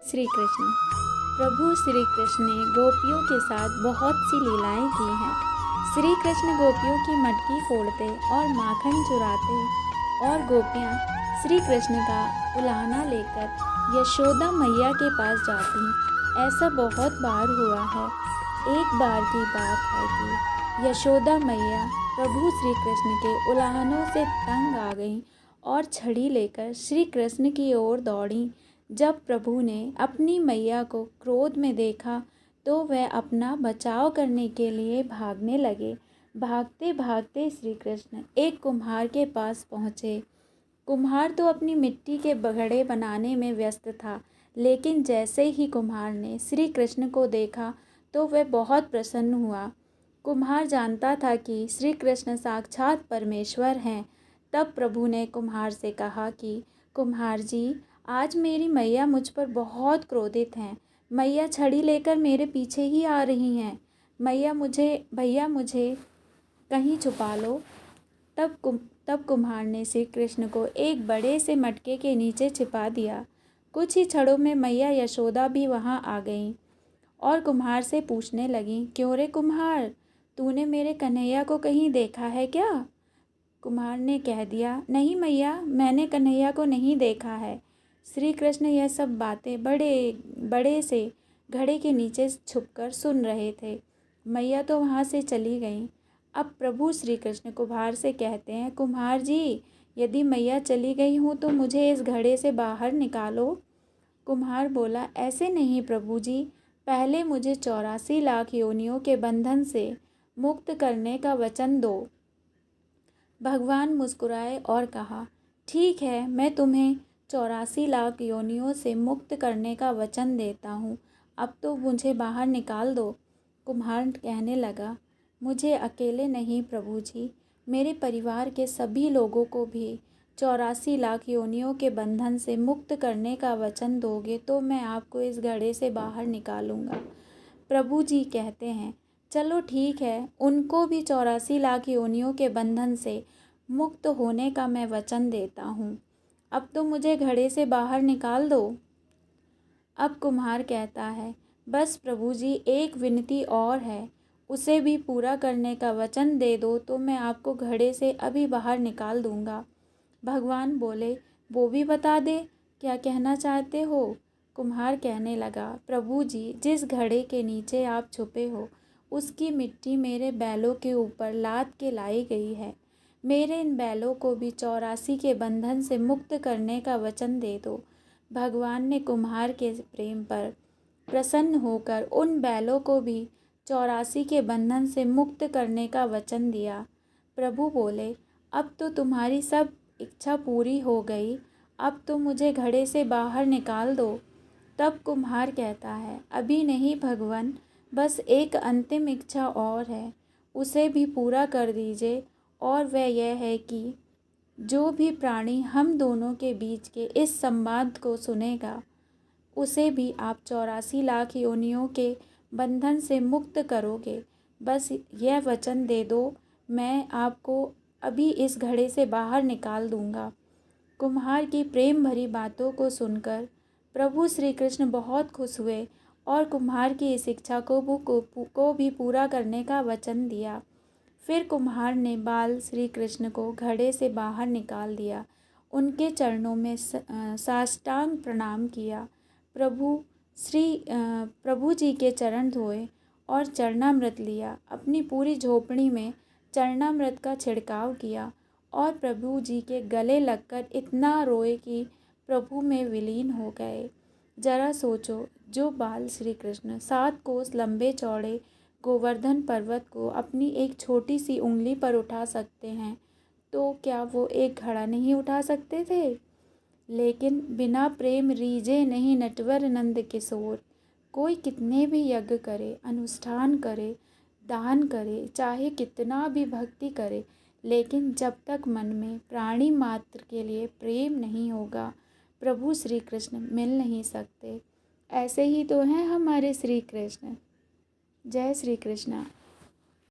श्री कृष्ण। प्रभु श्री कृष्ण ने गोपियों के साथ बहुत सी लीलाएं की हैं। श्री कृष्ण गोपियों की मटकी फोड़ते और माखन चुराते और गोपियां श्री कृष्ण का उलाहना लेकर यशोदा मैया के पास जाती। ऐसा बहुत बार हुआ है। एक बार की बात है कि यशोदा मैया प्रभु श्री कृष्ण के उलाहनों से तंग आ गईं और छड़ी लेकर श्री कृष्ण की ओर दौड़ीं। जब प्रभु ने अपनी मैया को क्रोध में देखा तो वह अपना बचाव करने के लिए भागने लगे। भागते भागते श्री कृष्ण एक कुम्हार के पास पहुँचे। कुम्हार तो अपनी मिट्टी के घड़े बनाने में व्यस्त था, लेकिन जैसे ही कुम्हार ने श्री कृष्ण को देखा तो वह बहुत प्रसन्न हुआ। कुम्हार जानता था कि श्री कृष्ण साक्षात परमेश्वर हैं। तब प्रभु ने कुम्हार से कहा कि कुम्हार जी, आज मेरी मैया मुझ पर बहुत क्रोधित हैं। मैया छड़ी लेकर मेरे पीछे ही आ रही हैं। भैया मुझे कहीं छुपा लो। तब कुम्हार ने श्री कृष्ण को एक बड़े से मटके के नीचे छिपा दिया। कुछ ही क्षणों में मैया यशोदा भी वहाँ आ गईं और कुम्हार से पूछने लगीं, क्यों रे कुम्हार, तूने मेरे कन्हैया को कहीं देखा है क्या? कुम्हार ने कह दिया, नहीं मैया, मैंने कन्हैया को नहीं देखा है। श्री कृष्ण यह सब बातें बड़े से घड़े के नीचे छुपकर सुन रहे थे। मैया तो वहाँ से चली गईं। अब प्रभु श्री कृष्ण कुम्हार से कहते हैं, कुम्हार जी, यदि मैया चली गई हूँ तो मुझे इस घड़े से बाहर निकालो। कुम्हार बोला, ऐसे नहीं प्रभु जी, पहले मुझे 84 लाख योनियों के बंधन से मुक्त करने का वचन दो। भगवान मुस्कुराए और कहा, ठीक है, मैं तुम्हें 84 लाख योनियों से मुक्त करने का वचन देता हूँ। अब तो मुझे बाहर निकाल दो। कुम्हार कहने लगा, मुझे अकेले नहीं प्रभु जी, मेरे परिवार के सभी लोगों को भी 84 लाख योनियों के बंधन से मुक्त करने का वचन दोगे तो मैं आपको इस घड़े से बाहर निकालूंगा। प्रभु जी कहते हैं, चलो ठीक है, उनको भी 84 लाख योनियों के बंधन से मुक्त होने का मैं वचन देता हूँ। अब तो मुझे घड़े से बाहर निकाल दो। अब कुम्हार कहता है, बस प्रभु जी, एक विनती और है, उसे भी पूरा करने का वचन दे दो तो मैं आपको घड़े से अभी बाहर निकाल दूंगा। भगवान बोले, वो भी बता दे, क्या कहना चाहते हो? कुम्हार कहने लगा, प्रभु जी, जिस घड़े के नीचे आप छुपे हो उसकी मिट्टी मेरे बैलों के ऊपर लाद के लाई गई है। मेरे इन बैलों को भी 84 के बंधन से मुक्त करने का वचन दे दो। भगवान ने कुम्हार के प्रेम पर प्रसन्न होकर उन बैलों को भी 84 के बंधन से मुक्त करने का वचन दिया। प्रभु बोले, अब तो तुम्हारी सब इच्छा पूरी हो गई, अब तो मुझे घड़े से बाहर निकाल दो। तब कुम्हार कहता है, अभी नहीं भगवान, बस एक अंतिम इच्छा और है, उसे भी पूरा कर दीजिए, और वह यह है कि जो भी प्राणी हम दोनों के बीच के इस संवाद को सुनेगा उसे भी आप 84 लाख योनियों के बंधन से मुक्त करोगे। बस यह वचन दे दो, मैं आपको अभी इस घड़े से बाहर निकाल दूंगा। कुम्हार की प्रेम भरी बातों को सुनकर प्रभु श्री कृष्ण बहुत खुश हुए और कुम्हार की इस इच्छा को भी पूरा करने का वचन दिया। फिर कुम्हार ने बाल श्री कृष्ण को घड़े से बाहर निकाल दिया, उनके चरणों में साष्टांग प्रणाम किया। प्रभु जी के चरण धोए और चरणामृत लिया। अपनी पूरी झोपड़ी में चरणामृत का छिड़काव किया और प्रभु जी के गले लगकर इतना रोए कि प्रभु में विलीन हो गए। जरा सोचो, जो बाल श्री कृष्ण 7 कोस लंबे चौड़े गोवर्धन पर्वत को अपनी एक छोटी सी उंगली पर उठा सकते हैं, तो क्या वो एक घड़ा नहीं उठा सकते थे? लेकिन बिना प्रेम रीझे नहीं नटवर नंद किशोर। कोई कितने भी यज्ञ करे, अनुष्ठान करे, दान करे, चाहे कितना भी भक्ति करे, लेकिन जब तक मन में प्राणी मात्र के लिए प्रेम नहीं होगा, प्रभु श्री कृष्ण मिल नहीं सकते। ऐसे ही तो हैं हमारे श्री कृष्ण। जय श्री कृष्ण।